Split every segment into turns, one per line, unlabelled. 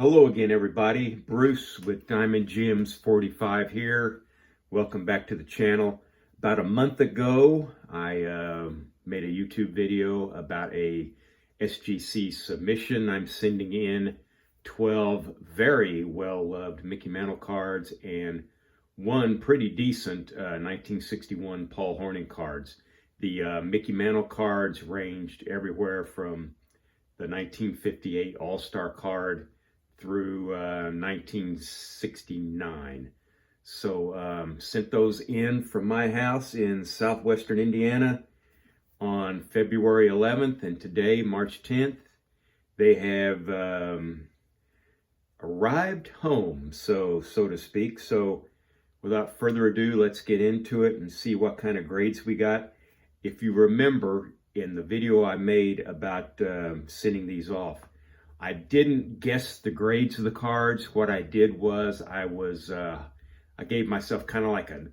Hello again, everybody. Bruce with Diamond Gems 45 here. Welcome back to the channel. About a month ago, I made a YouTube video about a SGC submission. I'm sending in 12 very well-loved Mickey Mantle cards and one pretty decent 1961 Paul Hornung cards. The Mickey Mantle cards ranged everywhere from the 1958 All-Star card through 1969. So sent those in from my house in southwestern Indiana on February 11th, and today, March 10th, they have arrived home, so to speak. So without further ado, let's get into it and see what kind of grades we got. If you remember in the video I made about sending these off, I didn't guess the grades of the cards. What I did was I gave myself kind of like an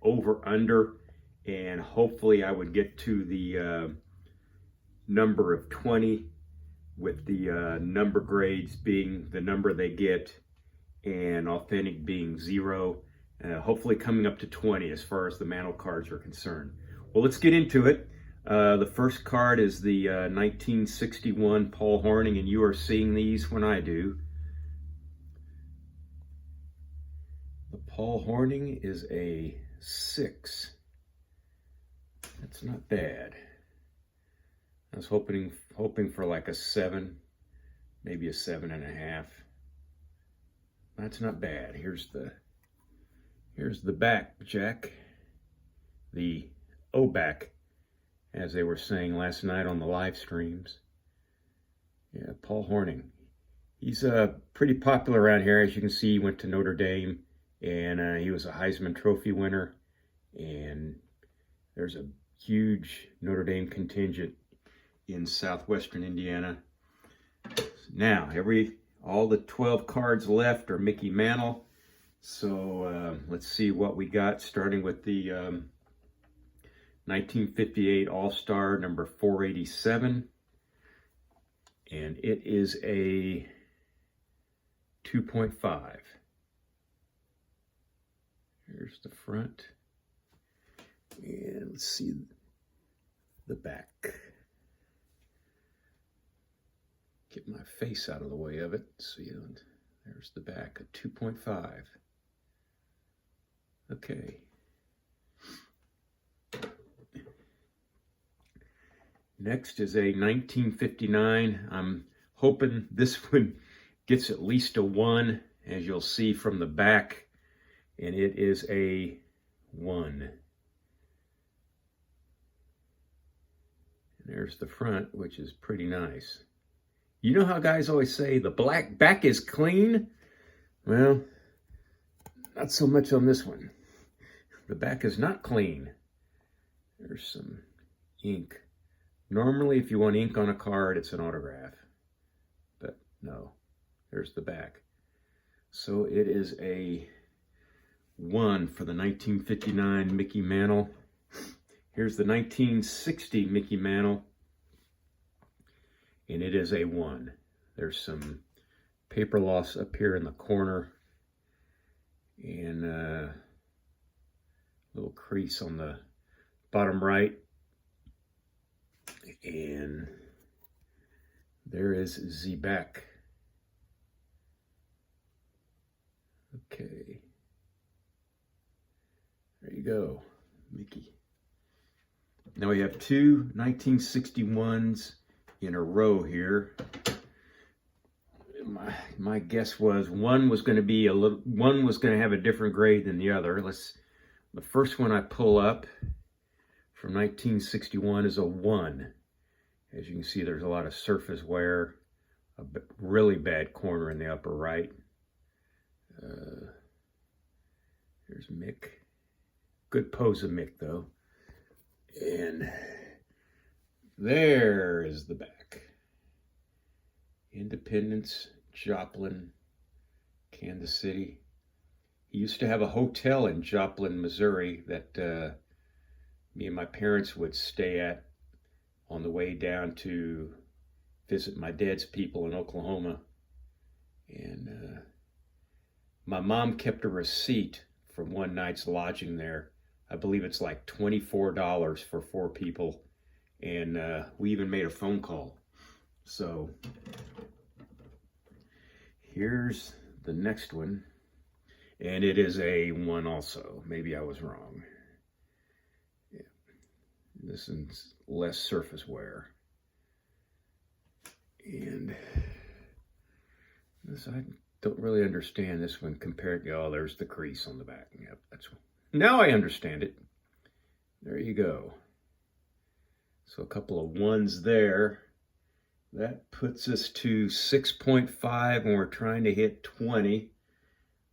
over-under, and hopefully I would get to the number of 20, with the number grades being the number they get and authentic being 0. Hopefully coming up to 20 as far as the Mantle cards are concerned. Well, let's get into it. The first card is the 1961 Paul Hornung, and you are seeing these when I do. The Paul Hornung is a 6. That's not bad. I was hoping for like a 7, maybe a 7.5. That's not bad. Here's the back, Jack. The O-back, as they were saying last night on the live streams. Yeah, Paul Hornung. He's pretty popular around here. As you can see, he went to Notre Dame, and he was a Heisman Trophy winner. And there's a huge Notre Dame contingent in southwestern Indiana. Now, all the 12 cards left are Mickey Mantle. So let's see what we got, starting with the 1958 All-Star number 487, and it is a 2.5. Here's the front, and let's see the back. Get my face out of the way of it. See, there's the back, a 2.5. Okay. Next is a 1959. I'm hoping this one gets at least a 1, as you'll see from the back, and it is a 1. And there's the front, which is pretty nice. You know how guys always say the black back is clean? Well, not so much on this one. The back is not clean. There's some ink. Normally, if you want ink on a card, it's an autograph. But no, there's the back. So it is a 1 for the 1959 Mickey Mantle. Here's the 1960 Mickey Mantle, and it is a 1. There's some paper loss up here in the corner, and a little crease on the bottom right. And there is the back. Okay. There you go, Mickey. Now we have two 1961s in a row here. My guess was one was going to have a different grade than the other. The first one I pull up from 1961 is a 1. As you can see, there's a lot of surface wear, a really bad corner in the upper right. There's Mick. Good pose of Mick, though. And there is the back. Independence, Joplin, Kansas City. He used to have a hotel in Joplin, Missouri that me and my parents would stay at on the way down to visit my dad's people in Oklahoma. And my mom kept a receipt from one night's lodging there. I believe it's like $24 for 4 people. And we even made a phone call. So here's the next one. And it is a 1 also. Maybe I was wrong. Yeah. This is less surface wear. And this, I don't really understand this one compared to, oh, there's the crease on the back. Yep, that's one. Now I understand it. There you go. So a couple of 1s there. That puts us to 6.5, and we're trying to hit 20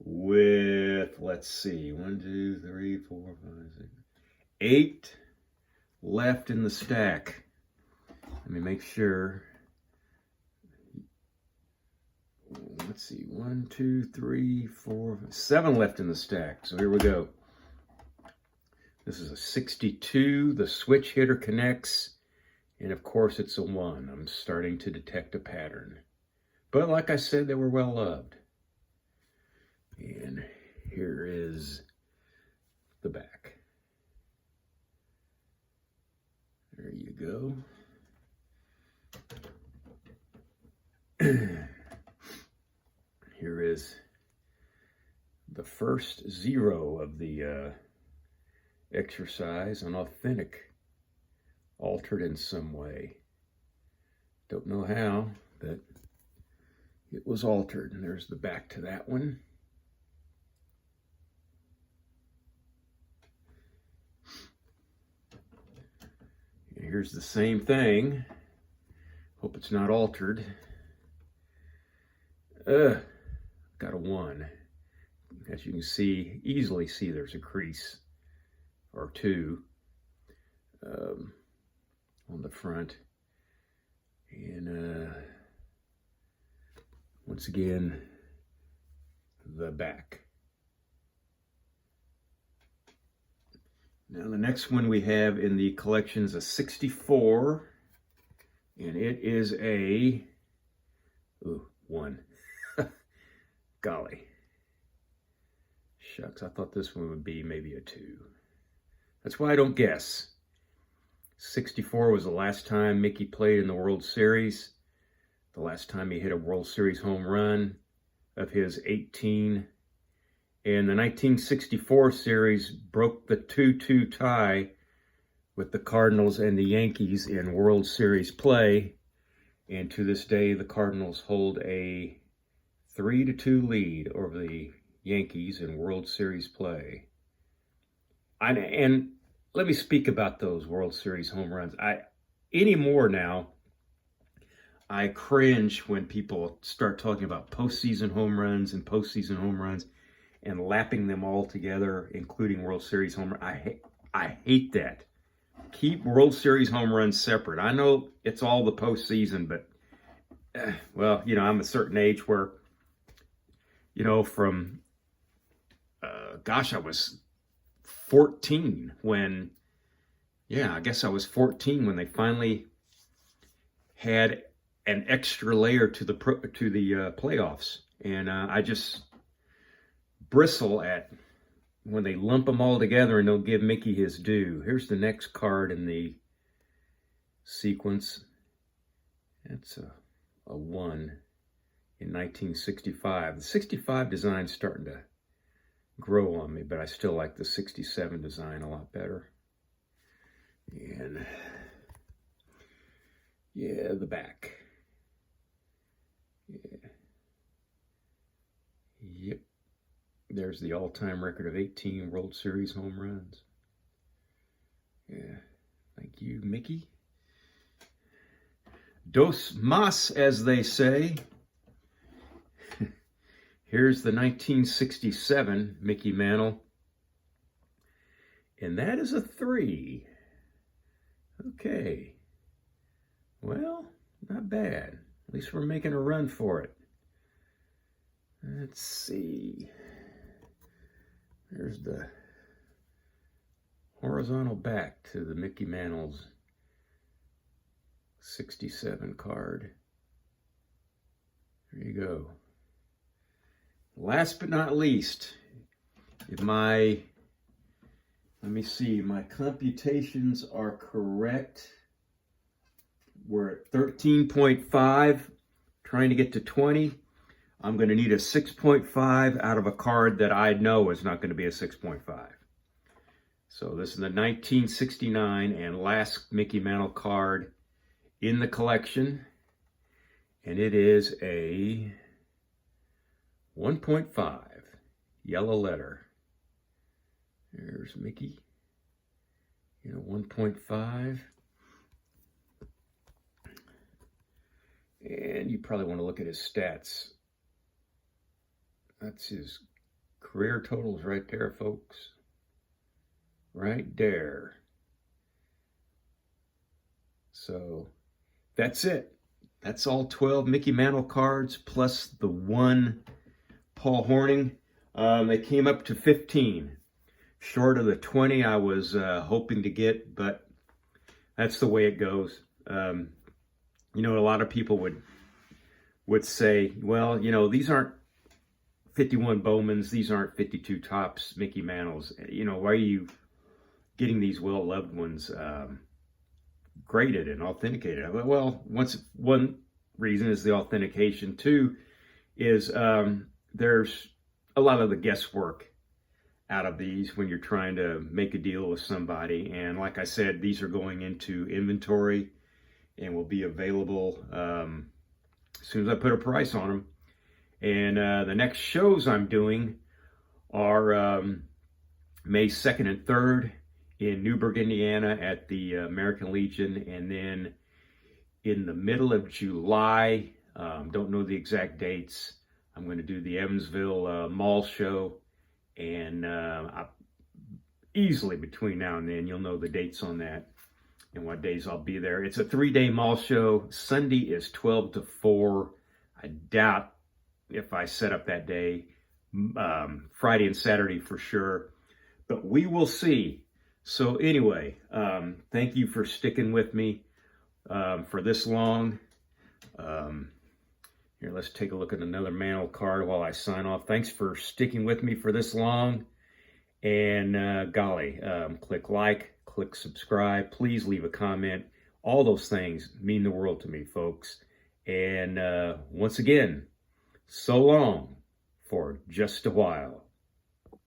with, let's see, 1, 2, 3, 4, 5, 6, 8 left in the stack. Let me make sure. Let's see, 1, 2, 3, 4, 7 left in the stack. So here we go. This is a 62. The switch hitter connects. And of course, it's a 1. I'm starting to detect a pattern. But like I said, they were well loved. And here is the back. There you go. Here is the first 0 of the exercise, an authentic, altered in some way. Don't know how, but it was altered. And there's the back to that one. And here's the same thing. Hope it's not altered. Got a 1. As you can see, easily see there's a crease or 2 on the front. And once again, the back. Now the next one we have in the collection is a 64, and it is a 1. Golly. Shucks, I thought this one would be maybe a 2. That's why I don't guess. 64 was the last time Mickey played in the World Series. The last time he hit a World Series home run of his 18. And the 1964 series broke the 2-2 tie with the Cardinals and the Yankees in World Series play. And to this day, the Cardinals hold a 3-2 lead over the Yankees in World Series play. And let me speak about those World Series home runs. Anymore now, I cringe when people start talking about postseason home runs and lapping them all together, including World Series home runs. I hate that. Keep World Series home runs separate. I know it's all the postseason, but well, you know, I'm a certain age where, you know, from gosh, I was 14 when, yeah, I guess I was 14 when they finally had an extra layer to the playoffs, and I just bristle at when they lump them all together and don't give Mickey his due. Here's the next card in the sequence. That's a 1 in 1965. The 65 design's starting to grow on me, but I still like the 67 design a lot better. And yeah, the back. Yeah. Yep. There's the all-time record of 18 World Series home runs. Yeah. Thank you, Mickey. Dos mas, as they say. Here's the 1967 Mickey Mantle. And that is a 3. Okay. Well, not bad. At least we're making a run for it. Let's see. There's the horizontal back to the Mickey Mantle's 67 card. There you go. last but not least, if my, let me see, my computations are correct. We're at 13.5, trying to get to 20. I'm going to need a 6.5 out of a card that I know is not going to be a 6.5. So this is the 1969 and last Mickey Mantle card in the collection. And it is a 1.5 yellow letter. There's Mickey. 1.5. And you probably want to look at his stats. That's his career totals right there, folks. Right there. So that's it. That's all 12 Mickey Mantle cards plus the one Paul Hornung. They came up to 15. Short of the 20 I was hoping to get, but that's the way it goes. A lot of people would say, well, these aren't 51 Bowmans, these aren't 52 Topps Mickey Mantles. Why are you getting these well-loved ones graded and authenticated? Well, one reason is the authentication. Two is there's a lot of the guesswork out of these when you're trying to make a deal with somebody. And like I said, these are going into inventory and will be available as soon as I put a price on them. And the next shows I'm doing are May 2nd and 3rd in Newburgh, Indiana at the American Legion. And then in the middle of July, don't know the exact dates, I'm going to do the Evansville Mall Show. And easily between now and then, you'll know the dates on that and what days I'll be there. It's a 3-day mall show. Sunday is 12 to 4. I doubt if I set up that day. Friday and Saturday for sure. But we will see. So anyway, thank you for sticking with me for this long. Here, let's take a look at another Mantle card while I sign off. Thanks for sticking with me for this long. And golly, click like, click subscribe. Please leave a comment. All those things mean the world to me, folks. And once again, so long for just a while.